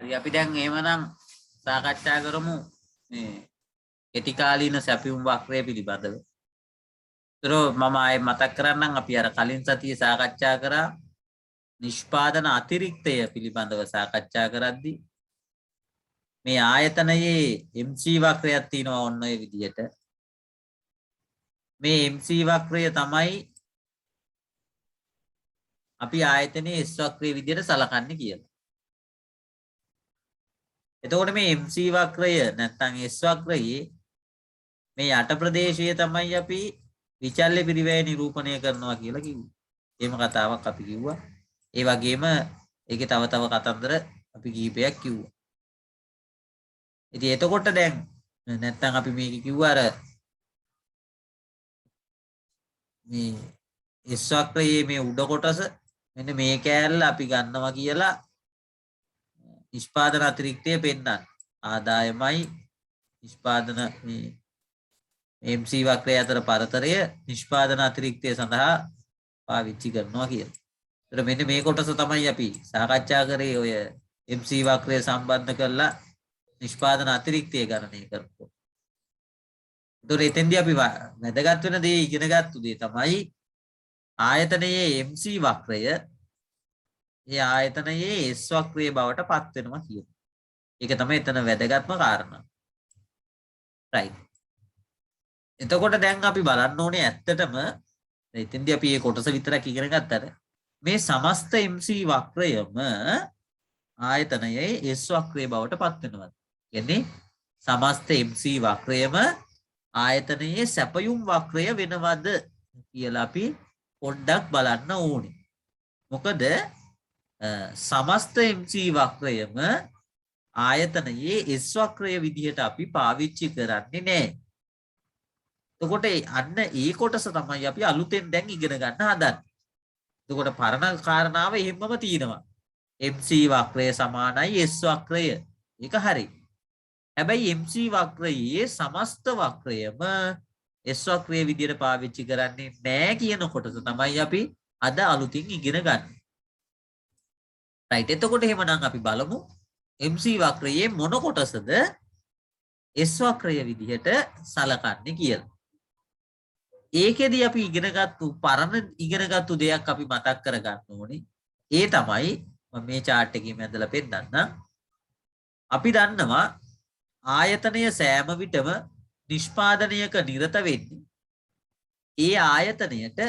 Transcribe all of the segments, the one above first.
හරි අපි දැන් එහෙමනම් සාකච්ඡා කරමු මේ කෙටිකාලීන සැපියුම් වක්‍රය පිළිබඳව. ඒතර මම ආයේ මතක් කරන්නම් අපි අර කලින් සතියේ සාකච්ඡා කරා නිෂ්පාදන අතිරික්තය පිළිබඳව සාකච්ඡා කරද්දී මේ ආයතනයේ MC වක්‍රයක් තියෙනවා ඔන්න ඔය විදිහට. මේ MC වක්‍රය තමයි අපි ආයතනයේ S වක්‍රයේ විදිහට සලකන්නේ කියලා. එතකොට මේ MC වක්‍රය නැත්නම් S වක්‍රයේ මේ යට ප්‍රදේශය තමයි අපි විචල්්‍ය පිරිවැය නිරූපණය කරනවා කියලා කිව්වා. එහෙම කතාවක් අපි කිව්වා. ඒ වගේම ඒකේ තව කතන්දර අපි කීපයක් කිව්වා. ඉතින් එතකොට දැන් නැත්නම් අපි මේක කිව්වා අර මේ S වක්‍රයේ මේ උඩ කොටස මෙන්න මේ කෑල්ල අපි ගන්නවා කියලා නිෂ්පාදන අතිරික්තය පෙන්නන්න. ආදායමයි නිෂ්පාදන මේ MC වක්‍රය අතර පරතරය නිෂ්පාදන අතිරික්තය සඳහා පාවිච්චි කරනවා කියලා. ඒතර මෙන්න මේ කොටස තමයි අපි සාකච්ඡා කරේ ඔය MC වක්‍රය සම්බන්ධ කරලා නිෂ්පාදන අතිරික්තය ගණනය කරනකොට. ඒතර එතෙන්දී අපි වැදගත් වෙන දේ ඉගෙන ගත්ත දේ තමයි ආයතනයේ MC වක්‍රය ඒ ආයතනයේ S වක්‍රයේ බවට පත් වෙනවා කියන්නේ. ඒක තමයි එතන වැදගත්ම කාරණා. right. එතකොට දැන් අපි බලන්න ඕනේ ඇත්තටම එතෙන්දී අපි මේ කොටස විතරක් ඉගෙන ගත්තට මේ සමස්ත MC වක්‍රයම ආයතනයේ S වක්‍රයේ බවට පත් වෙනවා. කියන්නේ සමස්ත MC වක්‍රයම ආයතනයේ සැපයුම් වක්‍රය වෙනවද කියලා අපි පොඩ්ඩක් බලන්න ඕනේ. මොකද සමස්ත MC වක්‍රයම ආයතනයේ S වක්‍රය විදිහට අපි පාවිච්චි කරන්නේ නැහැ. එතකොට අන්න ඒ කොටස තමයි අපි අලුතෙන් දැන් ඉගෙන ගන්න හදන්නේ. එතකොට පරණ කාරණාව එහෙමම තියෙනවා. MC වක්‍රය සමානයි S වක්‍රය. ඒක හරි. හැබැයි MC වක්‍රයේ සමස්ත වක්‍රයම S වක්‍රය විදිහට පාවිච්චි කරන්නේ නැහැ කියන කොටස තමයි අපි අද අලුතින් ඉගෙන ගන්න. right. එතකොට එහෙමනම් අපි බලමු MC වක්‍රයේ මොන කොටසද S වක්‍රය විදිහට සලකන්නේ කියලා. ඒකෙදී අපි පරණ ඉගෙනගත්තු දෙයක් අපි මතක් කරගන්න ඕනේ. ඒ තමයි මම මේ chart එකේ මැදලා පෙන්නන්නම්. අපි දන්නවා ආයතනය සෑම විටම නිෂ්පාදනයක නිරත වෙන්නේ ඒ ආයතනයට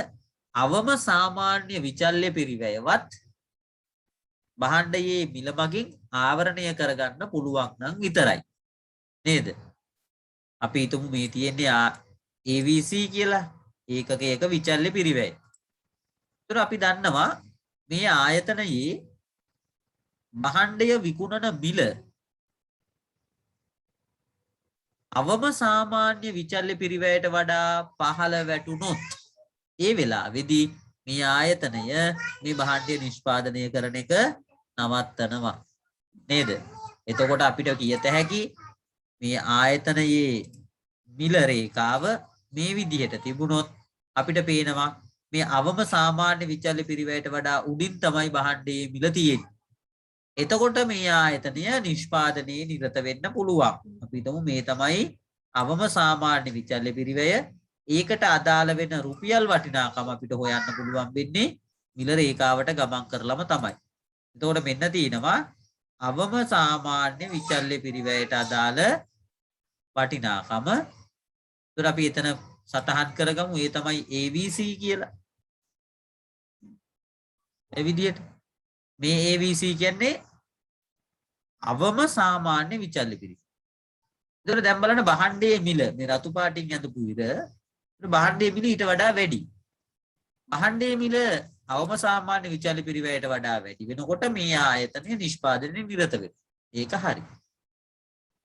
අවම සාමාන්‍ය විචල්්‍ය පිරිවැයවත් භාණ්ඩයේ මිල මගින් ආවරණය කරගන්න පුළුවන් නම් විතරයි. නේද? අපි හිතමු මේ තියෙන්නේ AVC කියලා ඒකක විචල්්‍ය පිරිවැය. ඒතර අපි දන්නවා මේ ආයතනයේ භාණ්ඩය විකුණන මිල අවම සාමාන්‍ය විචල්්‍ය පිරිවැයට වඩා පහළ වැටුනොත් ඒ වෙලාවේදී මේ ආයතනය මේ භාණ්ඩය නිෂ්පාදනය කරන එක නවත්තනවා. නේද? එතකොට අපිට කියත හැකි මේ ආයතනයේ මිල රේඛාව මේ විදිහට තිබුණොත් අපිට පේනවා මේ අවම සාමාන්‍ය විචල්්‍ය පිරිවැයට වඩා උඩින් තමයි භාණ්ඩයේ මිල තියෙන්නේ. එතකොට මේ ආයතනය නිෂ්පාදනයේ නිරත වෙන්න පුළුවන්. අපි හිතමු මේ තමයි අවම සාමාන්‍ය විචල්්‍ය පිරිවැය. ඒකට අදාළ වෙන රුපියල් වටිනාකම අපිට හොයන්න පුළුවන් වෙන්නේ මිල රේඛාවට ගමන් කරලම තමයි. එතකොට මෙන්න තියෙනවා අවම සාමාන්‍ය විචල්්‍ය පිරිවැයට අදාළ වටිනාකම. ඒතර අපි එතන සටහන් කරගමු ඒ තමයි ABC කියලා. ඒ විදිහට මේ ABC කියන්නේ අවම සාමාන්‍ය විචල්්‍ය පිරිවැය. ඒතර දැන් බලන්න භාණ්ඩයේ මිල මේ රතු පාටින් යඳපු විදිහ භාණ්ඩයේ මිල ඊට වඩා වැඩි. භාණ්ඩයේ මිල අවම සාමාන්‍ය විචල්්‍ය පිරිවැයට වඩා වැඩි වෙනකොට මේ ආයතනය නිෂ්පාදනයේ නිරත වෙනවා. ඒක හරි.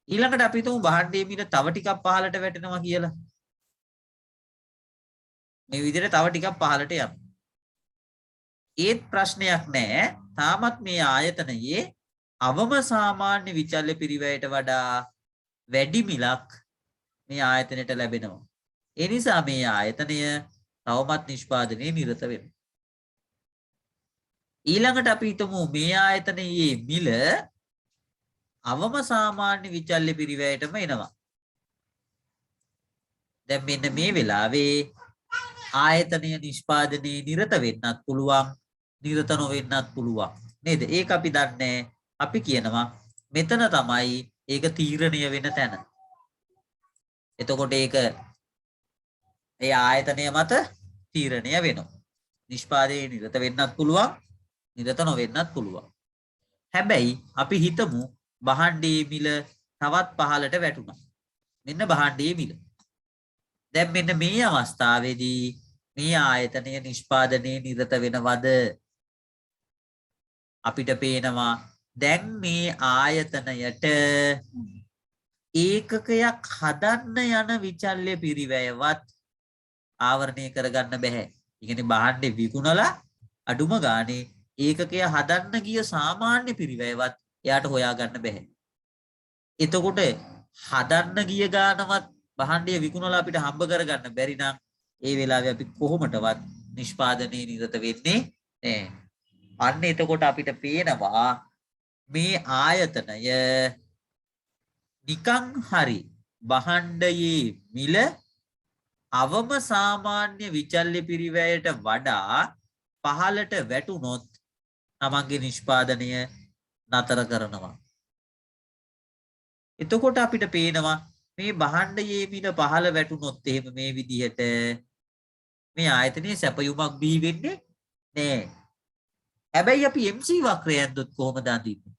ඊළඟට අපි තුමු භාණ්ඩයේ මිල තව ටිකක් පහළට වැටෙනවා කියලා. මේ විදිහට තව ටිකක් පහළට යනවා. ඒත් ප්‍රශ්නයක් නැහැ. තාමත් මේ ආයතනයේ අවම සාමාන්‍ය විචල්්‍ය පිරිවැයට වඩා වැඩි මිලක් මේ ආයතනයට ලැබෙනවා. ඒ නිසා මේ ආයතනය තවමත් නිෂ්පාදනයේ නිරත වෙනවා. ඊළඟට අපි හිතමු මේ ආයතනයේ මිල අවම සාමාන්‍ය විචල්්‍ය පිරිවැයටම එනවා. දැන් මෙන්න මේ වෙලාවේ ආයතනය නිෂ්පාදනයේ නිරත වෙන්නත් පුළුවන්, නිරත නොවෙන්නත් පුළුවන්. නේද? ඒක අපි දන්නේ. අපි කියනවා මෙතන තමයි ඒක තීරණය වෙන තැන. එතකොට ඒක ඒ ආයතනය මත තීරණය වෙනවා. නිෂ්පාදනයේ නිරත වෙන්නත් පුළුවන්, නිරත නොවෙන්නත් පුළුවන්. හැබැයි අපි හිතමු භාණ්ඩයේ මිල තවත් පහළට වැටුණා. මෙන්න භාණ්ඩයේ මිල. දැන් මෙන්න මේ අවස්ථාවේදී මේ ආයතනය නිෂ්පාදනයේ නිරත වෙනවද? අපිට පේනවා දැන් මේ ආයතනයට ඒකකයක් හදන්න යන විචල්්‍ය පිරිවැයවත් ආවරණය කරගන්න බැහැ. ඒ කියන්නේ භාණ්ඩේ විකුණලා අඩුම ගානේ ඒකකය හදන්න ගිය සාමාන්‍ය පිරිවැයවත් එයාට හොයාගන්න බැහැ. එතකොට හදන්න ගිය ගානවත් භාණ්ඩය විකුණලා අපිට හම්බ කරගන්න බැරි නම් ඒ වෙලාවේ අපි කොහොමටවත් නිෂ්පාදනයේ නිරත වෙන්නේ නැහැ. අන්න එතකොට අපිට පේනවා මේ ආයතනය නිකං හරි භාණ්ඩයේ මිල අවම සාමාන්‍ය විචල්්‍ය පිරිවැයට වඩා පහළට වැටුනොත් තමන්ගේ නිෂ්පාදනය නතර කරනවා. එතකොට අපිට පේනවා මේ භාණ්ඩයේ මිල පහළ වැටුනොත් එහෙම මේ විදිහට මේ ආයතනයේ සැපයුමක් බිහි වෙන්නේ නැහැ. හැබැයි අපි MC වක්‍රය ඇන්දොත් කොහොමද අඳින්නේ?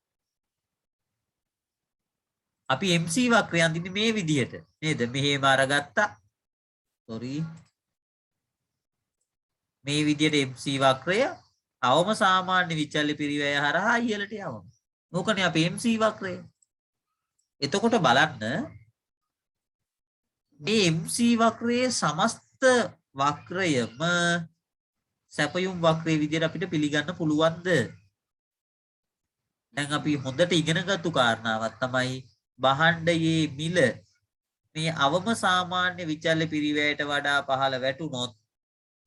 අපි MC වක්‍රය අඳින්නේ මේ විදිහට නේද? මෙහෙම අරගත්තා. sorry. මේ විදිහට MC වක්‍රය අවම සාමාන්‍ය විචල්්‍ය පිරිවැය හරහා ඉහළට යවනවා. මොකනේ අපි MC වක්‍රය. එතකොට බලන්න මේ MC වක්‍රයේ සමස්ත වක්‍රයම සැපයුම් වක්‍රයේ විදිහට අපිට පිළිගන්න පුළුවන්ද? දැන් අපි හොඳට ඉගෙනගත්තු කාරණාවක් තමයි භාණ්ඩයේ මිල මේ අවම සාමාන්‍ය විචල්්‍ය පිරිවැයට වඩා පහළ වැටුනොත්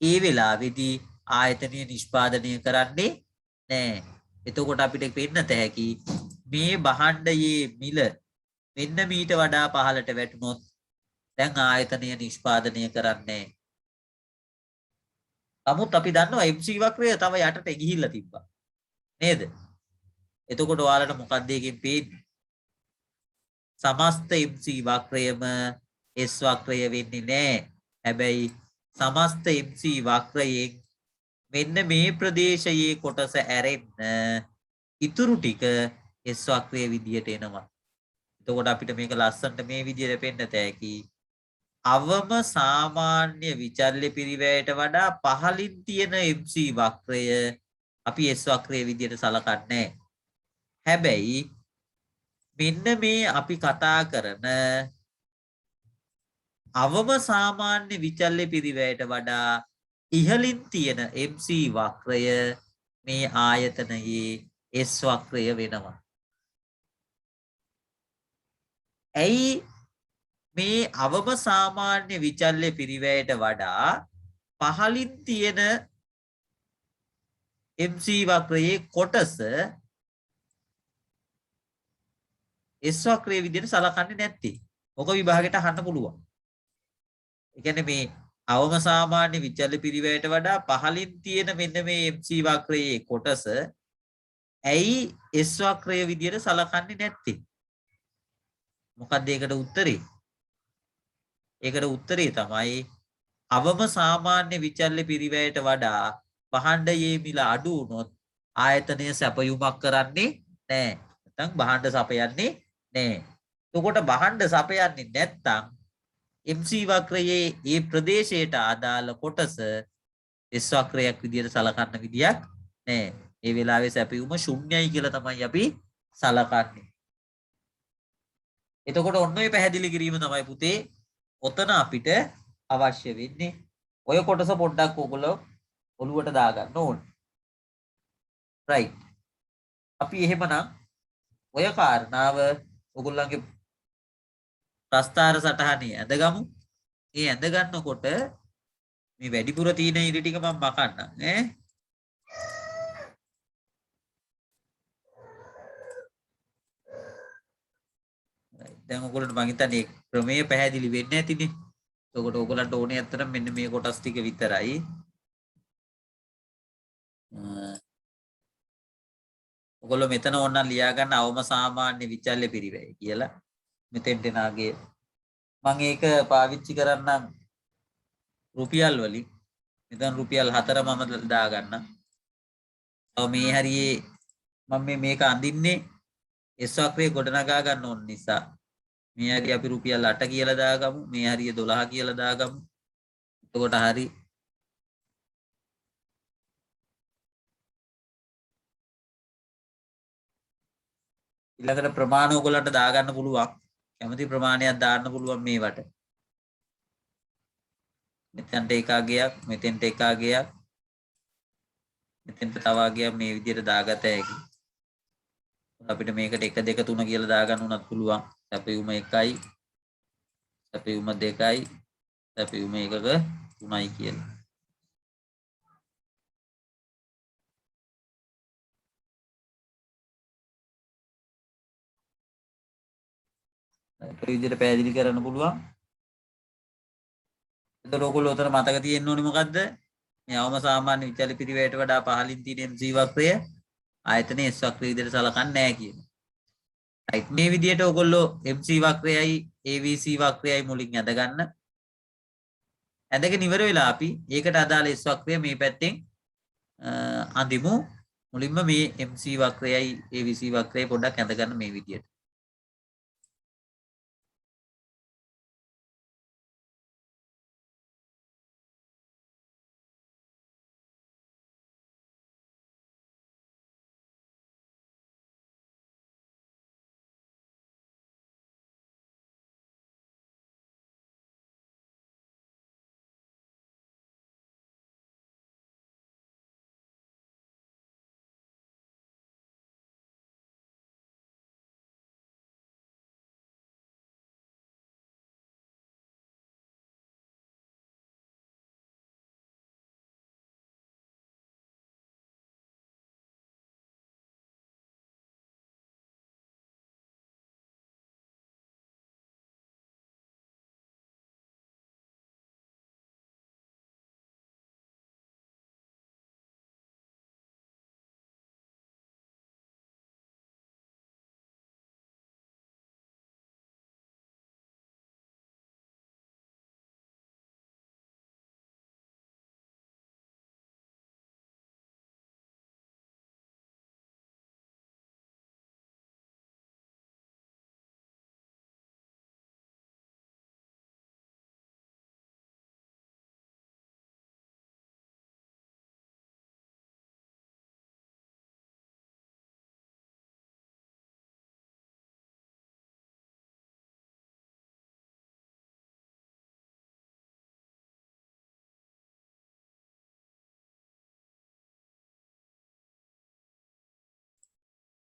ඒ වෙලාවේදී ආයතනය නිෂ්පාදනය කරන්නේ නැහැ. එතකොට අපිට පෙන්නත හැකි මේ භාණ්ඩයේ මිල මෙන්න මීට වඩා පහළට වැටුනොත් දැන් ආයතනය නිෂ්පාදනය කරන්නේ. නමුත් අපි දන්නවා MC වක්‍රය තව යටට ගිහිල්ලා තිබ්බා. නේද? එතකොට ඔයාලට මොකක්ද එකෙන් පේන්නේ? සමස්ත MC වක්‍රයම S වක්‍රය වෙන්නේ නැහැ. හැබැයි සමස්ත MC වක්‍රයෙන් මෙන්න මේ ප්‍රදේශයේ කොටස ඇරෙන්න ඉතුරු ටික S වක්‍රයේ විදියට එනවා. එතකොට අපිට මේක ලස්සනට මේ විදියට පෙන්නත හැකි. අවම සාමාන්‍ය විචල්්‍ය පිරිවැයට වඩා පහළින් තියෙන MC වක්‍රය අපි S වක්‍රයේ විදියට සලකන්නේ. හැබැයි මෙන්න මේ අපි කතා කරන අවම සාමාන්‍ය විචල්්‍ය පිරිවැයට වඩා ඉහළින් තියෙන MC වක්‍රය මේ ආයතනයේ S වක්‍රය වෙනවා. ඇයි මේ අවම සාමාන්‍ය විචල්්‍ය පිරිවැයට වඩා පහළින් තියෙන MC වක්‍රයේ කොටස S වක්‍රයේ විදිහට සලකන්නේ නැත්තේ? ඔක විභාගයට අහන්න පුළුවන්. ඒ කියන්නේ මේ අවම සාමාන්‍ය විචල්්‍ය පිරිවැයට වඩා පහළින් තියෙන මෙන්න මේ MC වක්‍රයේ කොටස ඇයි S වක්‍රයේ විදිහට සලකන්නේ නැත්තේ? මොකක්ද ඒකට උත්තරේ? ඒකට උත්තරේ තමයි අවම සාමාන්‍ය විචල්්‍ය පිරිවැයට වඩා භාණ්ඩයේ මිල අඩු වුණොත් ආයතනය සැපයුමක් කරන්නේ නැහැ. නැත්නම් භාණ්ඩ සපයන්නේ නැහැ. එතකොට භාණ්ඩ සපයන්නේ නැත්නම් MC වක්‍රයේ ඒ ප්‍රදේශයට අදාළ කොටස S වක්‍රයක් විදිහට සලකන්න විදියක් නැහැ. ඒ වෙලාවේ සැපයුම ශුන්‍යයි කියලා තමයි අපි සලකන්නේ. එතකොට ඔන්න ඔය පැහැදිලි කිරීම තමයි පුතේ ඔතන අපිට අවශ්‍ය වෙන්නේ. ඔය කොටස පොඩ්ඩක් ඔයගොල්ලෝ ඔලුවට දාගන්න ඕනේ. right. අපි එහෙමනම් ඔය කාරණාව ඔයගොල්ලන්ගේ ප්‍රස්ථාර සටහනේ ඇඳගමු. ඒ ඇඳ ගන්නකොට මේ වැඩිපුර තියෙන ඉරි ටික මම මකන්නම් ඈ. දැන් ඔයගොල්ලන්ට මම හිතන්නේ ක්‍රමයේ පැහැදිලි වෙන්නේ නැතිනේ. එතකොට ඔයගොල්ලන්ට ඕනේ අතර මෙන්න මේ කොටස් ටික විතරයි. ඔයගොල්ලෝ මෙතන ඕනනම් ලියා ගන්න අවම සාමාන්‍ය විචල්්‍ය පිරිවැය කියලා. මෙතෙන්ට නාගේ මම ඒක පාවිච්චි කරන්නම් රුපියල් වලින්. මෙතන රුපියල් 4 මම දා ගන්න. තව මේ හරියේ මම මේක අඳින්නේ S වක්‍රේ ගොඩනගා ගන්න ඕන නිසා මේ හරිය අපි රුපියල් 8 කියලා දාගමු. මේ හරිය 12 කියලා දාගමු. එතකොට හරි ඊළඟට ප්‍රමාණ ඔයගොල්ලන්ට දාගන්න පුළුවන්. කැමති ප්‍රමාණයක් දාන්න පුළුවන් මේවට. මෙතනට එක අගයක්, මෙතෙන්ට එක අගයක්, මෙතෙන්ට තව අගයක් මේ විදිහට දාගත හැකි. අපිට මේකට 1 2 3 කියලා දාගන්න උනත් පුළුවන්. සැපයුම 1යි, සැපයුම 2යි, සැපයුම 1ක 3යි කියලා. ඒ විදිහට පැහැදිලි කරන්න පුළුවන්. එතකොට ඔයගොල්ලෝ උතන මතක තියෙන්න ඕනේ මොකද්ද? මේ අවම සාමාන්‍ය විචල්්‍ය පිරිවැයට වඩා පහළින් තියෙන MC වක්‍රය ආයතනයේ S වක්‍රය විදිහට සලකන්නේ නැහැ කියනවා. right මේ විදිහට ඔයගොල්ලෝ MC වක්‍රයයි AVC වක්‍රයයි මුලින් ඇඳ ගන්න. ඇඳගෙන ඉවර වෙලා අපි ඒකට අදාළ S වක්‍රය මේ පැත්තෙන් අඳිමු. මුලින්ම මේ MC වක්‍රයයි AVC වක්‍රයයි පොඩ්ඩක් ඇඳ ගන්න මේ විදිහට.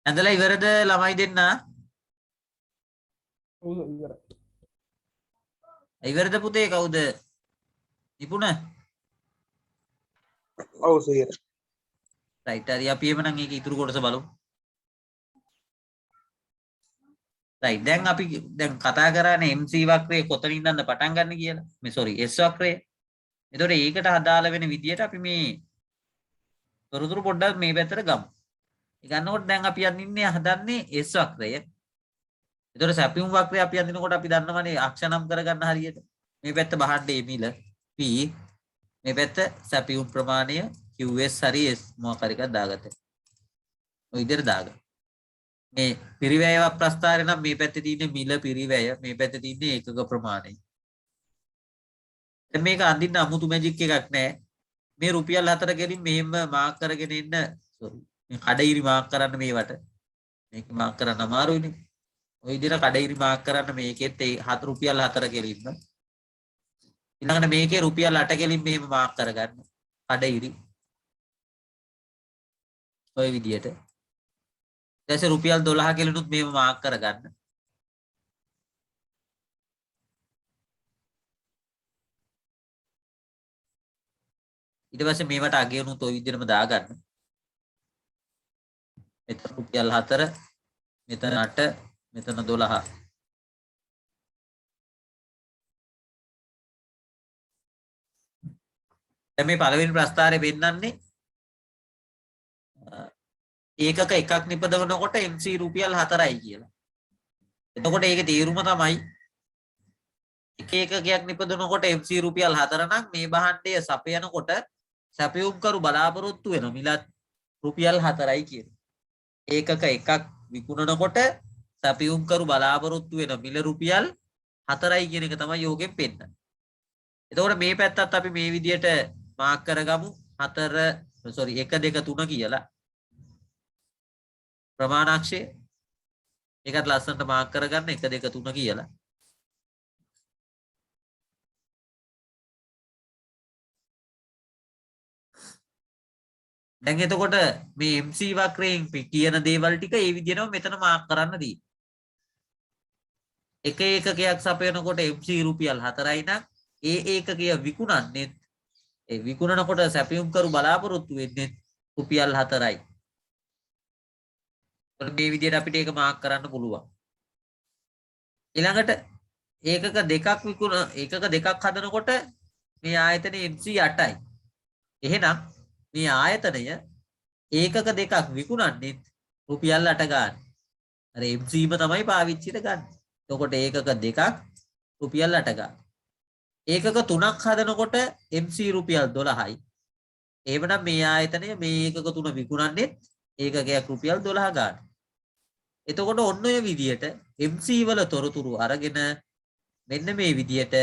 ඇඳලා ඉවරද ළමයි දෙන්න? ඉවරද පුතේ කවුද? නිපුණ? ඔව් සර්. right හරි අපි එමනම් ඒක ඉතුරු කොටස බලමු. right දැන් අපි දැන් කතා කරන්නේ MC වක්‍රයේ කොතනින් ඉඳන්ද පටන් ගන්න කියලා. මේ sorry S වක්‍රය. එතකොට ඒකට අදාළ වෙන විදියට අපි මේ තොරතුරු පොඩ්ඩක් මේ පැත්තට ගමු. ඒ ගන්නකොට දැන් අපි යන්නේ හදන්නේ S වක්‍රය. එතකොට සැපියුම් වක්‍රය අපි අඳිනකොට අපි දන්නවනේ අක්ෂ නම් කරගන්න හරියට. මේ පැත්ත බහන්නේ මිල P මේ පැත්ත සැපියුම් ප්‍රමාණය QS හරි S මොකක් හරි එකක් දාගත්තා. ඔය විදිහට දාගන්න. මේ පිරිවැය ප්‍රස්ථාරය නම් මේ පැත්තේ තියෙන්නේ මිල පිරිවැය මේ පැත්තේ තියෙන්නේ ඒකක ප්‍රමාණය. දැන් මේක අඳින්න අමුතු මැජික් එකක් නැහැ. මේ රුපියල් 4 ගෙලින් මෙහෙම මාක් කරගෙන ඉන්න sorry මේ කඩිරි මාක් කරන්න මේවට. මේක මාක් කරන්න අමාරුයිනේ. ඔය විදිහට කඩිරි මාක් කරන්න මේකෙත් ඒ රුපියල් 4 ගෙලින්ම. ඊළඟට මේකේ රුපියල් 8 ගෙලින් මෙහෙම මාක් කරගන්න. කඩිරි. ඔය විදිහට. ඊට පස්සේ රුපියල් 12 ගෙලිනුත් මෙහෙම මාක් කරගන්න. ඊට පස්සේ මේවට අගය උනුත් ওই විදිහටම දාගන්න. මෙතන රුපියල් 4 මෙතන 8 මෙතන 12 දැන් මේ පළවෙනි ප්‍රස්ථාරේ පෙන්නන්නේ ඒකක එකක් නිපදවනකොට MC රුපියල් 4යි කියලා. එතකොට ඒකේ තේරුම තමයි එක එකකයක් නිපදවනකොට MC රුපියල් 4 නම් මේ භාණ්ඩය සපයනකොට සැපයුම්කරු බලාපොරොත්තු වෙන මිලත් රුපියල් 4යි කියන්නේ. ඒකක එකක් විකුණනකොට සැපයුම්කරු බලාපොරොත්තු වෙන මිල රුපියල් 4යි කියන එක තමයි යෝගෙන් පෙන්නන්නේ. එතකොට මේ පැත්තත් අපි මේ විදියට මාක් කරගමු 1 2 3 කියලා. ප්‍රමාණාක්ෂය ඒකත් ලස්සනට මාක් කරගන්න 1 2 3 කියලා. දැන් එතකොට මේ MC වක්‍රයෙන් කියන දේවල් ටික ඒ විදිහටම මෙතන මාක් කරන්න දී. එක ඒකකයක් සපයනකොට MC රුපියල් 4යි නම් ඒ ඒකකය විකුණන්නේ ඒ විකුණනකොට සැපයුම්කරු බලාපොරොත්තු වෙන්නේ රුපියල් 4යි. මේ විදිහට අපිට ඒක මාක් කරන්න පුළුවන්. ඊළඟට ඒකක දෙකක් හදනකොට මේ ආයතනයේ MC 8යි. එහෙනම් මේ ආයතනය ඒකක දෙකක් විකුණන්නේ රුපියල් 8 ගන්න. අර MCම තමයි පාවිච්චියට ගන්න. එතකොට ඒකක දෙකක් රුපියල් 8 ගන්න. ඒකක තුනක් හදනකොට MC රුපියල් 12යි. එහෙමනම් මේ ආයතනය මේ ඒකක තුන විකුණන්නේ ඒකකයක් රුපියල් 12 ගන්න. එතකොට ඔන්න ඔය විදියට MC වල තොරතුරු අරගෙන මෙන්න මේ විදියට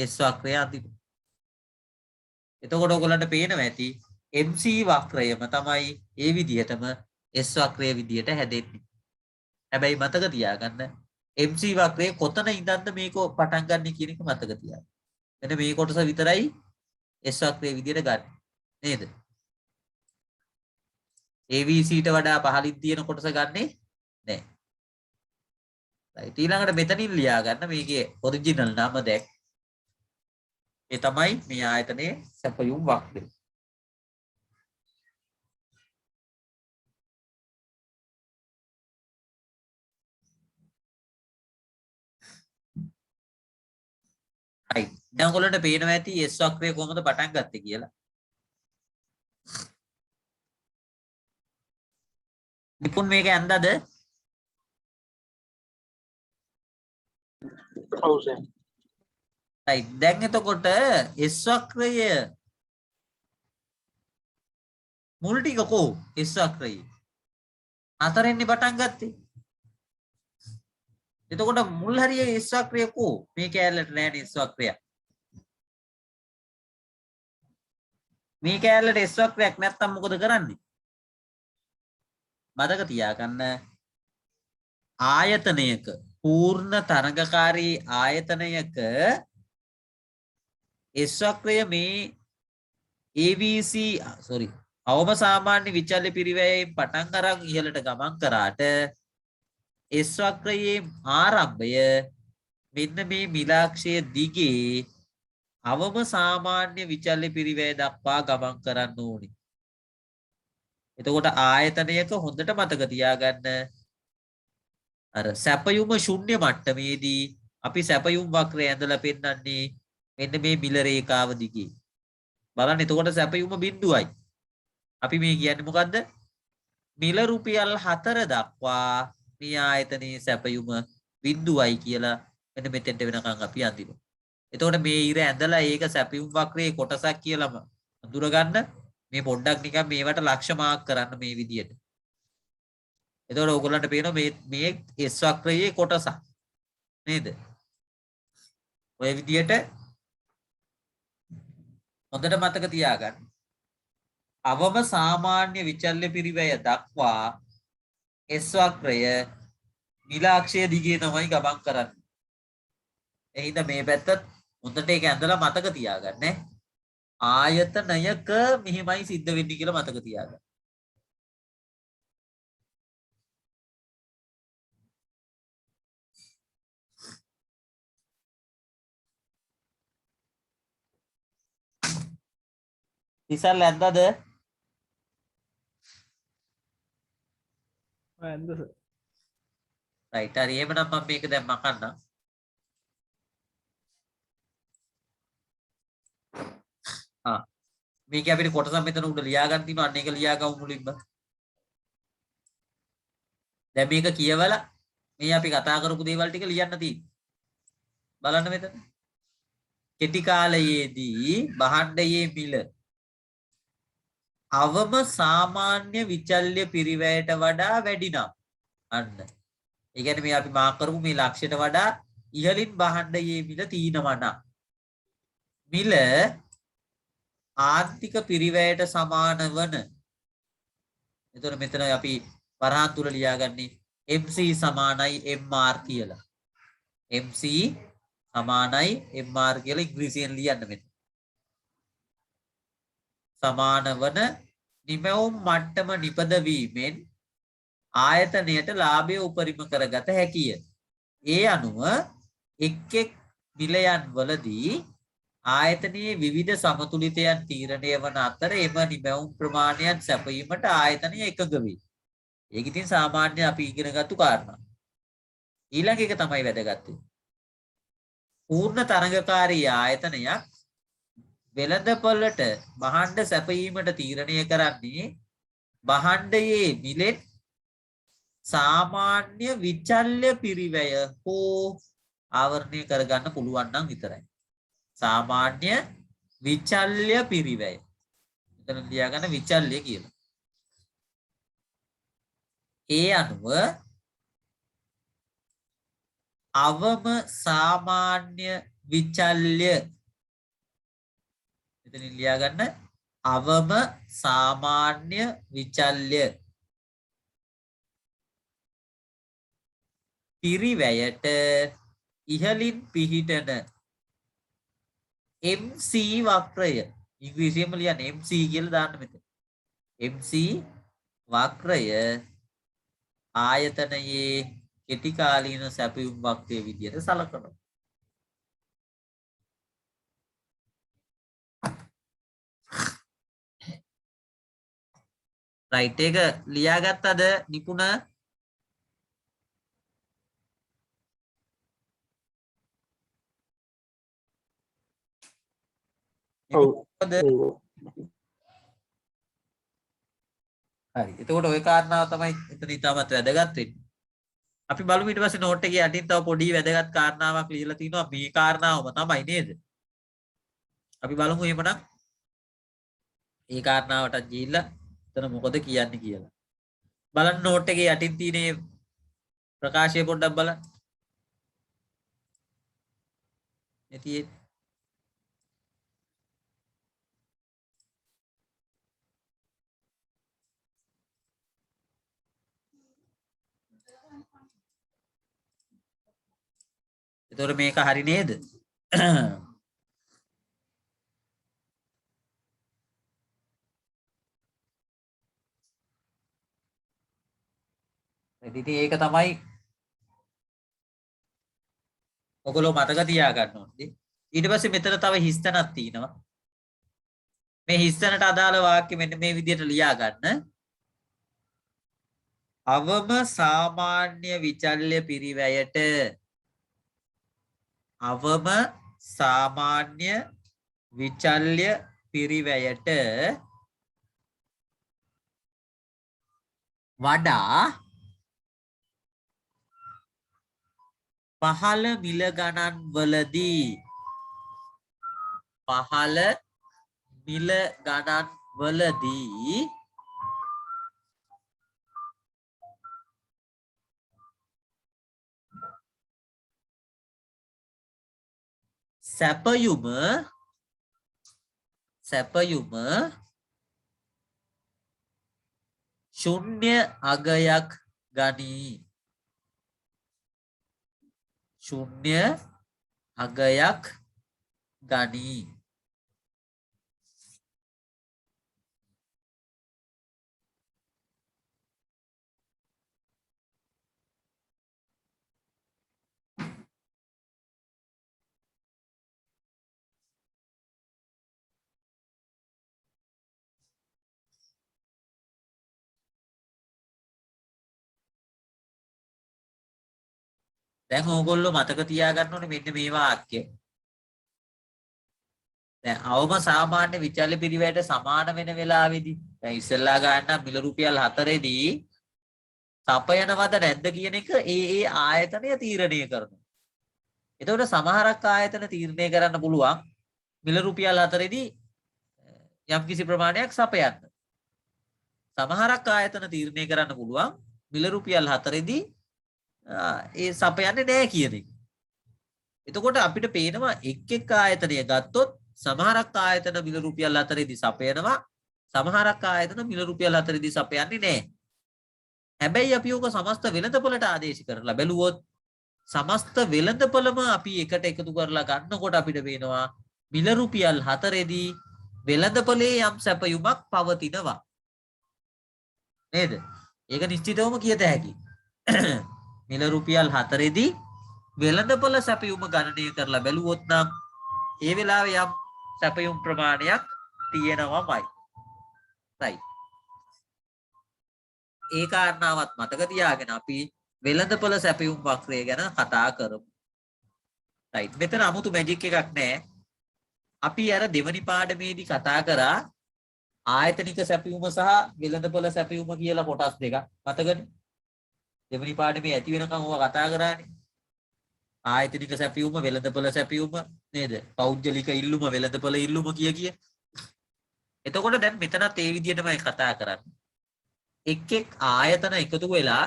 S වක්‍රය අඳිනවා. එතකොට ඔයගලන්ට පේනවා ඇති MC වක්‍රයම තමයි ඒ විදිහටම S වක්‍රයේ විදිහට හැදෙන්නේ. හැබැයි මතක තියාගන්න MC වක්‍රයේ කොතන ඉඳන්ද මේක පටන් ගන්න කියන එක මතක තියාගන්න. මෙන්න මේ කොටස විතරයි S වක්‍රයේ විදිහට ගන්න. නේද? ABC ට වඩා පහළින් තියෙන කොටස ගන්නෙ නැහැ. right ඊළඟට මෙතනින් ලියා ගන්න මේකේ ඔරිජිනල් නම දැක්. ඒ තමයි මේ ආයතනයේ සැපයුම් වක්‍රය. right දැන් ඔයගොල්ලන්ට පේනවා ඇති S වක්‍රය කොහොමද පටන් ගත්තේ කියලා. නිපුන් මේක ඇන්දද? ඔව් සර්. right දැන් එතකොට S වක්‍රය මුල් ටික කො S වක්‍රයේ හතරෙන්නේ පටන් ගත්තේ. එතකොට මුල් හරියේ S වක්‍රය කො මේ කැලලට නෑනේ S වක්‍රය. මේ කැලලට S වක්‍රයක් නැත්තම් මොකද කරන්නේ? මතක තියාගන්න ආයතනයක පූර්ණ තරඟකාරී ආයතනයක S වක්‍රය මේ ABC අවම සාමාන්‍ය විචල්්‍ය පිරිවැයයෙන් පටන් අරන් ඉහළට ගමන් කරාට S වක්‍රයේ ආරම්භය මෙන්න මේ මිලාක්ෂය දිගේ අවම සාමාන්‍ය විචල්්‍ය පිරිවැය දක්වා ගමන් කරන්න ඕනේ. එතකොට ආයතනයක හොඳට මතක තියාගන්න අර සැපයුම ශුන්‍ය මට්ටමේදී අපි සැපයුම් වක්‍රය ඇඳලා පෙන්නන්නේ මෙන්න මේ මිල රේඛාව දිගේ. බලන්න එතකොට සැපයුම බිඳුවයි. අපි මේ කියන්නේ මොකද්ද? මිල රුපියල් 4 දක්වා මේ ආයතනයේ සැපයුම බිඳුවයි කියලා මෙන්න මෙතෙන්ට වෙනකන් අපි අඳිනවා. එතකොට මේ ඉර ඇඳලා ඒක සැපයුම් වක්‍රයේ කොටසක් කියලාම අඳුරගන්න මේ පොඩ්ඩක් නිකන් මේවට ලක්ෂ මාර්ක් කරන්න මේ විදියට. එතකොට ඕගොල්ලන්ට පේනවා මේ S වක්‍රයේ කොටසක් නේද? ඔය විදියට හොඳට මතක තියාගන්න. අවම සාමාන්‍ය විචල්්‍ය පිරිවැය දක්වා S වක්‍රය නිලාක්ෂය දිගේ තමයි ගමන් කරන්නේ. එහෙනම් මේ පැත්තත් හොඳට ඒක ඇඳලා මතක තියාගන්න. ආයතනයක මෙහිමයි සිද්ධ වෙන්නේ කියලා මතක තියාගන්න. ඉතින් ඇද්දද? ඇද්ද සර්. රයිට් හරි එහෙමනම් මම මේක දැන් මකන්නම්. මේක අපිට කොටසක් මෙතන උඩ ලියා ගන්න තියෙනවා. අන්න ඒක ලියා ගමු මුලින්ම. දැන් මේක කියවලා මේ අපි කතා කරපු දේවල් ටික ලියන්න තියෙනවා. බලන්න මෙතන. කෙටි කාලයේදී භාණ්ඩයේ මිල අවම සාමාන්‍ය විචල්්‍ය පිරිවැයට වඩා වැඩි නම් අන්න. ඒ කියන්නේ මේ අපි මාක් කරපු මේ ලක්ෂයට වඩා ඉහළින් භාණ්ඩයේ මිල තීනවා නම් මිල ආර්ථික පිරිවැයට සමාන වන. එතකොට මෙතන අපි වරහන් තුල ලියාගන්නේ MC සමානයි MR කියලා. MC සමානයි MR කියලා ඉංග්‍රීසියෙන් ලියන්න මෙතන. සමාන වන නිමැවුම් මට්ටම නිපදවීමෙන් ආයතනයට ලාභය උපරිම කරගත හැකිය. ඒ අනුව එක් එක් මිලයන් වලදී ආයතනයේ විවිධ සමතුලිතයන් තීරණය වන අතර එම නිමැවුම් ප්‍රමාණයන් සැපයීමට ආයතනය එකඟ වේ. ඒක ඉතින් සාමාන්‍ය අපි ඉගෙනගත්තු කාරණා. ඊළඟ එක තමයි වැදගත්. පූර්ණ තරඟකාරී ආයතනයක් වෙළඳපොළට භාණ්ඩ සැපයීමට තීරණය කරන්නේ භාණ්ඩයේ මිලෙන් සාමාන්‍ය විචල්්‍ය පිරිවැය හෝ ආවරණය කරගන්න පුළුවන් නම් විතරයි. සාමාන්‍ය විචල්්‍ය පිරිවැය. මෙතන ලියාගන්න විචල්්‍ය කියලා. ඒ අනුව අවම සාමාන්‍ය විචල්්‍ය මෙතන ලියාගන්න අවම සාමාන්‍ය විචල්්‍ය පිරිවැයට ඉහළින් පිහිටන MC වක්‍රය ඉංග්‍රීසියෙන්ම ලියන්න MC කියලා දාන්න මෙතන. MC වක්‍රය ආයතනයේ කෙටි කාලීන සැපයුම් වක්‍රයේ විදියට සලකනවා. රයිට් එක ලියාගත්තද නිපුණ? ඔව්. හරි. එතකොට ওই කාරණාව තමයි එතන ඉතාමත් වැදගත් වෙන්නේ. අපි බලමු ඊට පස්සේ නෝට් එකේ යටින් තව පොඩි වැදගත් කාරණාවක් ලියලා තිනවා. මේ කාරණාවම තමයි නේද? අපි බලමු එහෙමනම් මේ කාරණාවට ගිහිල්ලා එතන මොකද කියන්නේ කියලා. බලන්න නෝට් එකේ යටින් තියෙන ප්‍රකාශය පොඩ්ඩක් බලන්න. එතියේ එතකොට මේක හරි නේද? ඉතින් ඒක තමයි ඔයගොල්ලෝ මතක තියාගන්න ඕනේ. ඊට පස්සේ මෙතන තව හිස්තැනක් තියෙනවා. මේ හිස්තැනට අදාළ වාක්‍ය මෙන්න මේ විදිහට ලියා ගන්න. අවම සාමාන්‍ය විචල්්‍ය පිරිවැයට අවම සාමාන්‍ය විචල්්‍ය පිරිවැයට වඩා පහළ මිල ගණන් වලදී පහළ මිල ගණන් වලදී සැපයුම ශුන්‍ය අගයක් ගනී. ශුන්‍ය අගයක් ගනී. දැන් ඕගොල්ලෝ මතක තියාගන්න ඕනේ මෙන්න මේ වාක්‍ය. දැන් අවම සාමාන්‍ය විචල්්‍ය පිරිවැයට සමාන වෙන වෙලාවේදී දැන් ඉස්සෙල්ලා ගන්න මිල රුපියල් 4 දී සපයනවද නැද්ද කියන එක ඒ ආයතනය තීරණය කරනවා. එතකොට සමහරක් ආයතන තීරණය කරන්න පුළුවන් මිල රුපියල් 4 දී යම් කිසි ප්‍රමාණයක් සපයන්න. සමහරක් ආයතන තීරණය කරන්න පුළුවන් මිල රුපියල් 4 දී ඒ සපයන්නේ නැහැ කියන එක. එතකොට අපිට පේනවා එක් ආයතනය ගත්තොත් සමහරක් ආයතන මිල රුපියල් 4 දී සපයනවා සමහරක් ආයතන මිල රුපියල් 4 දී සපයන්නේ නැහැ. හැබැයි අපි ඕක සමස්ත වෙළඳපොළට ආදේශ කරලා බැලුවොත් සමස්ත වෙළඳපොළම අපි එකට එකතු කරලා ගන්නකොට අපිට පේනවා මිල රුපියල් 4 දී වෙළඳපොලේ යම් සැපයුමක් පවතිනවා. නේද? ඒක නිශ්චිතවම කියත හැකියි. මිල රුපියල් 4 දී වෙළඳපොළ සැපයුම ගණනය කරලා බැලුවොත් නම් ඒ වෙලාවේ යම් සැපයුම් ප්‍රමාණයක් තියෙනවමයි. right. ඒ කාරණාවත් මතක තියාගෙන අපි වෙළඳපොළ සැපයුම් වක්‍රය ගැන කතා කරමු. right. මෙතන 아무තු මැජික් එකක් නැහැ. අපි අර දෙවනි පාඩමේදී කතා කරා ආයතනික සැපයුම සහ වෙළඳපොළ සැපයුම කියලා කොටස් දෙකක්. මතකද? දෙවනි පාඩමේ ඇති වෙනකන් ඕවා කතා කරානේ. ආයතනික සැපයුම වෙළඳපොළ සැපයුම නේද? පෞද්ගලික ඉල්ලුම වෙළඳපොළ ඉල්ලුම කිය. එතකොට දැන් මෙතනත් ඒ විදිහටමයි කතා කරන්නේ. එක් ආයතන එකතු වෙලා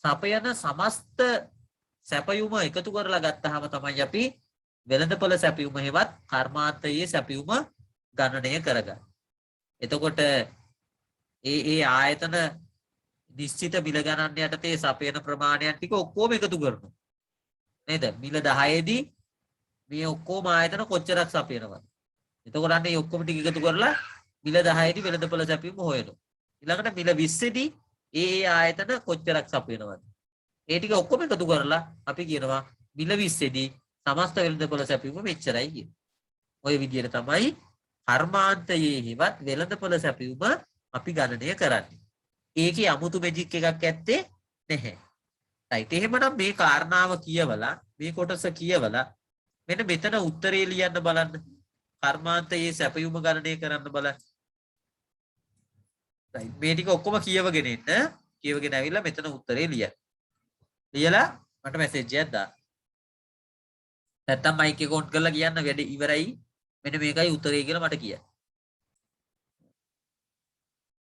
සපයන සමස්ත සැපයුම එකතු කරලා ගත්තාම තමයි අපි වෙළඳපොළ සැපයුම හෙවත් කර්මාන්තයේ සැපයුම ගණනය කරගන්නේ. එතකොට ඒ ආයතන නිශ්චිත මිල ගණන් යටතේ සපයන ප්‍රමාණයන් ටික ඔක්කොම එකතු කරනවා. නේද? මිල 10 දී මේ ඔක්කොම ආයතන කොච්චරක් සපයනවද? එතකොට අන්න මේ ඔක්කොම ටික එකතු කරලා මිල 10 දී වෙළඳපොළ සැපයුම හොයනවා. ඊළඟට මිල 20 දී ඒ ආයතන කොච්චරක් සපයනවද? ඒ ටික ඔක්කොම එකතු කරලා අපි කියනවා මිල 20 දී සමස්ත වෙළඳපොළ සැපයුම මෙච්චරයි කියන. ওই විදිහට තමයි කර්මාන්තයේ හිවත් වෙළඳපොළ සැපයුම අපි ගණනය කරන්නේ. ඒකේ 아무තු මැජික් එකක් ඇත්තේ නැහැ. right. එහෙමනම් මේ කාරණාව කියවලා මේ කොටස කියවලා මෙන්න මෙතන උත්තරේ ලියන්න බලන්න. කර්මාන්තයේ සැපයුම ගණනය කරන්න බලන්න. right. මේ ටික ඔක්කොම කියවගෙන ඉන්න. කියවගෙන ඇවිල්ලා මෙතන උත්තරේ ලියන්න. ලියලා මට මැසේජ් එකක් දාන්න. නැත්තම් මයික් එක ඔන් කරලා කියන්න වැඩ ඉවරයි. මෙන්න මේකයි උත්තරේ කියලා මට කියන්න.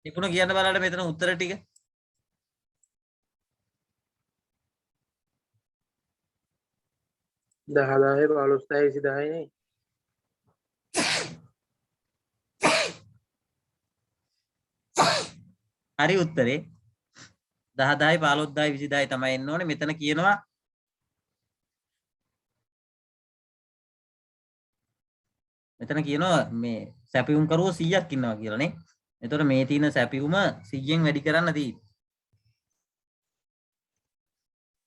නිකුණ කියන්න බලන්න මෙතන උත්තර ටික. දහදාය 15යි 20යි නේ. හරි උත්තරේ 10යි 15යි 20යි තමයි එන්න ඕනේ. මෙතන කියනවා මේ සැපයුම් කරුවෝ 100ක් ඉන්නවා කියලා නේ. එතකොට මේ තියෙන සැපයුම 100ෙන් වැඩි කරන්න තියෙන්නේ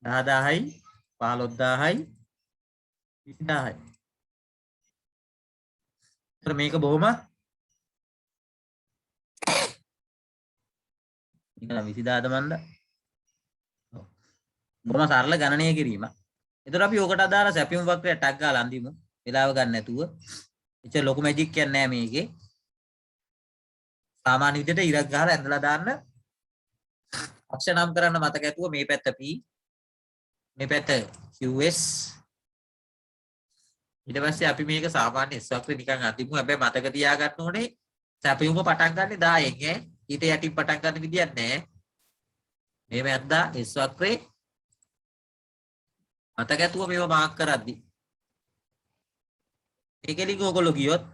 10000යි 15000යි 20000යි. එතකොට මේක බොහොම ඉතන 20000ද මන්ද? බොහොම සරල ගණනය කිරීම. එතකොට අපි ඕකට අදාළ සැපයුම් වක්‍රය ටැග් ගාලා අඳිමු. වෙලාව ගන්න නැතුව. එච්චර ලොකු මැජික් එකක් නෑ මේකේ. සාමාන්‍ය විදිහට ඉරක් ගහලා ඇඳලා දාන්න. අක්ෂර නම් කරන්න මතක ඇතුව මේ පැත්ත P මේ පැත්ත QS. ඊට පස්සේ අපි මේක සාමාන්‍ය S වක්‍රේ නිකන් අඳිමු. හැබැයි මතක තියාගන්න ඕනේ සැපයුම පටන් ගන්න 10න් ඈ. ඊට යටින් පටන් ගන්න විදියක් නෑ. මේව ඇද්දා S වක්‍රේ මතක ඇතුව මේව මාක් කරද්දී ඒකෙලින් ඔයගොල්ලෝ ගියොත්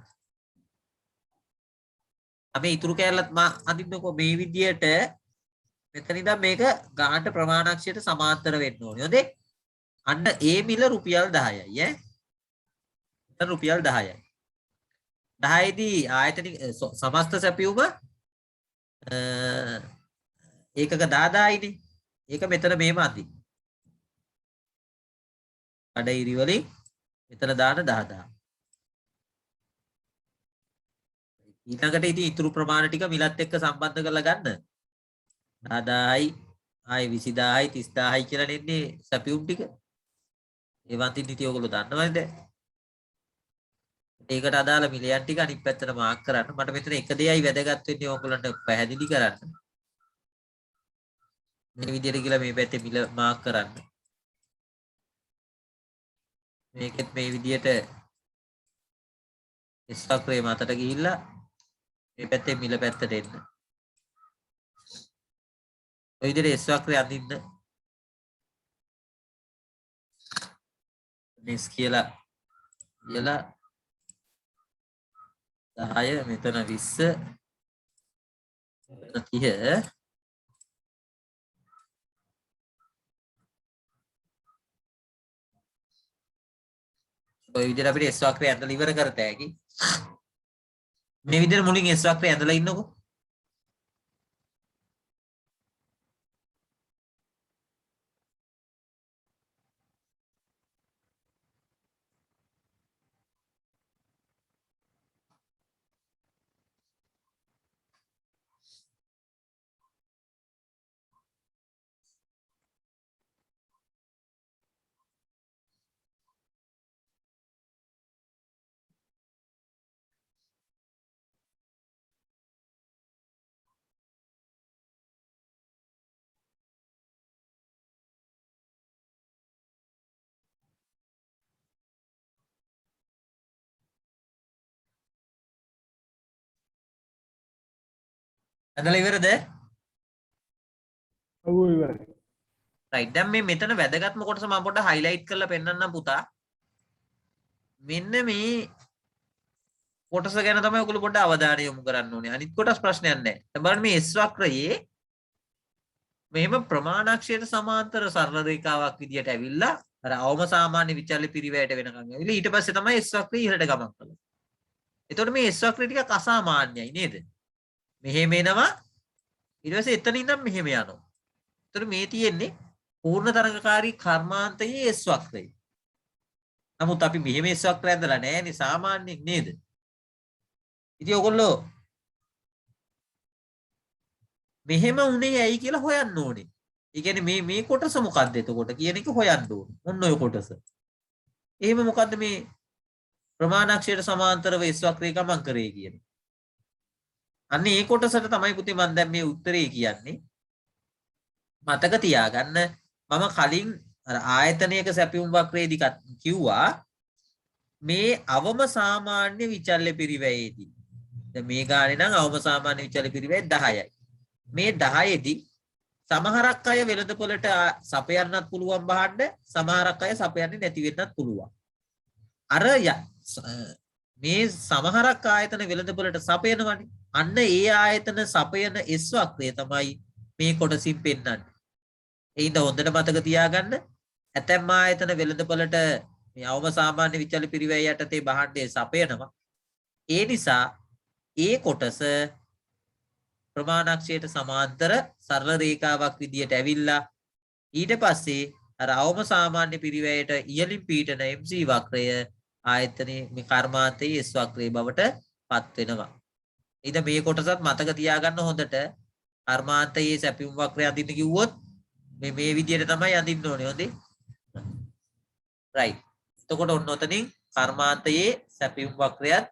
අපි ඉතුරු කැලලත් අඳින්නකෝ මේ විදියට මෙතන ඉඳන් මේක ගානට ප්‍රමාණක්ෂයට සමාන්තර වෙන්න ඕනේ. හොඳේ. අන්න ඒ මිල රුපියල් 10යි ඈ. මෙතන රුපියල් 10යි. 10 දී ආයතනික සමස්ත සැපයුම ඒකක 10000යිනේ. ඒක මෙතන මෙහෙම අඳින්න. අඩයිරි වලින් මෙතන දාන 10000. ඊළඟට ඉතින් ඉතුරු ප්‍රමාණ ටික මිලත් එක්ක සම්බන්ධ කරලා ගන්න. 10000යි ආයි 20000යි 30000යි කියලා නෙන්නේ සැපියුම් ටික. ඒවත් ඉතින් ඔයගොල්ලෝ දන්නවද? ඒකට අදාළ මිලියන් ටික අනිත් පැත්තට මාක් කරන්න. මට මෙතන එක දෙයයි වැදගත් වෙන්නේ ඕගොල්ලන්ට පැහැදිලි කරන්න. මේ විදිහට කියලා මේ පැත්තේ මිල මාක් කරන්න. මේකෙත් මේ විදිහට S වක්‍රය මතට ගිහිල්ලා මේ පැත්තේ මිල පැත්තට එන්න. ඔය විදිහට S වක්‍රය අඳින්න. නෙස් කියලා 10 මෙතන 20 30 ඔය විදිහට අපිට S වක්‍රය ඇඳලා ඉවර කරත හැකි. මේ විදිහට මුලින් S වක්‍රය ඇඳලා ඉන්නකො. ඇඳලා ඉවරද? ඔව් ඉවරයි. රයිට්. දැන් මේ මෙතන වැදගත්ම කොටස මම පොඩ්ඩක් highlight කරලා පෙන්නන්නම් පුතා. මෙන්න මේ කොටස ගැන තමයි ඔයගොල්ලෝ පොඩ්ඩක් අවධානය යොමු කරන්න ඕනේ. අනිත් කොටස් ප්‍රශ්නයක් නැහැ. දැන් බලන්න මේ S වක්‍රයේ මෙහෙම ප්‍රමාණාක්ෂයට සමාන්තර සරල රේඛාවක් විදියට ඇවිල්ලා අර අවම සාමාන්‍ය විචල්්‍ය පිරිවැයට වෙනකන් ඇවිල්ලා ඊට පස්සේ තමයි S වක්‍රය ඉහළට ගමන් කළේ. එතකොට මේ S වක්‍රය ටිකක් අසාමාන්‍යයි නේද? මෙහෙම එනවා ඊට පස්සේ එතන ඉඳන් මෙහෙම යනවා. එතකොට මේ තියෙන්නේ පූර්ණ තරඟකාරී කර්මාන්තයේ S වක්‍රය. නමුත් අපි මෙහෙම S වක්‍රය ඇඳලා නැහැනේ සාමාන්‍යයෙන් නේද? ඉතින් ඔයගොල්ලෝ මෙහෙම උනේ ඇයි කියලා හොයන්න ඕනේ. ඒ කියන්නේ මේ කොටස මොකක්ද එතකොට කියන එක හොයන්න ඕනේ. ඔන්න ඔය කොටස. එහෙම මොකද්ද මේ ප්‍රමාණාක්ෂයට සමාන්තරව S වක්‍රය ගමන් කරේ කියන්නේ. අන්න ඒ කොටසට තමයි පුතේ මම දැන් මේ උත්තරේ කියන්නේ. මතක තියාගන්න මම කලින් අර ආයතනයක සැපියුම් වක්‍රයේදී කිව්වා මේ අවම සාමාන්‍ය විචල්්‍ය පිරිවැයේදී දැන් මේ ගානේ නම් අවම සාමාන්‍ය විචල්්‍ය පිරිවැය 10යි. මේ 10ෙදි සමහරක් අය වෙළඳපොළට සපයන්නත් පුළුවන් බහන්න සමහරක් අය සපයන්නේ නැති වෙන්නත් පුළුවන්. අර මේ සමහරක් ආයතන වෙළඳපොළට සපයනවනේ. අන්න ඒ ආයතන සපයන S වක්‍රය තමයි මේ කොටසින් පෙන්වන්නේ. ඒින්ද හොඳට මතක තියාගන්න ඇතැම් ආයතන වෙළඳපොළට මේ අවම සාමාන්‍ය විචල්්‍ය පිරිවැය යටතේ බහන්නේ සපයනවා. ඒ නිසා ඒ කොටස ප්‍රමාණාක්ෂයට සමාන්තර සරල රේඛාවක් විදියට ඇවිල්ලා ඊට පස්සේ අර අවම සාමාන්‍ය පිරිවැයට ඉහළින් පීඨන MC වක්‍රය ආයතනයේ මේ කර්මාන්තයේ S වක්‍රයේ බවට පත් වෙනවා. ඊට මේ කොටසත් මතක තියාගන්න හොඳට කර්මාන්තයේ සැපියුම් වක්‍රය අඳින්න කිව්වොත් මේ විදියට තමයි අඳින්න ඕනේ හොඳේ. රයිට්. එතකොට ඔන්න ඔතනින් කර්මාන්තයේ සැපියුම් වක්‍රයත්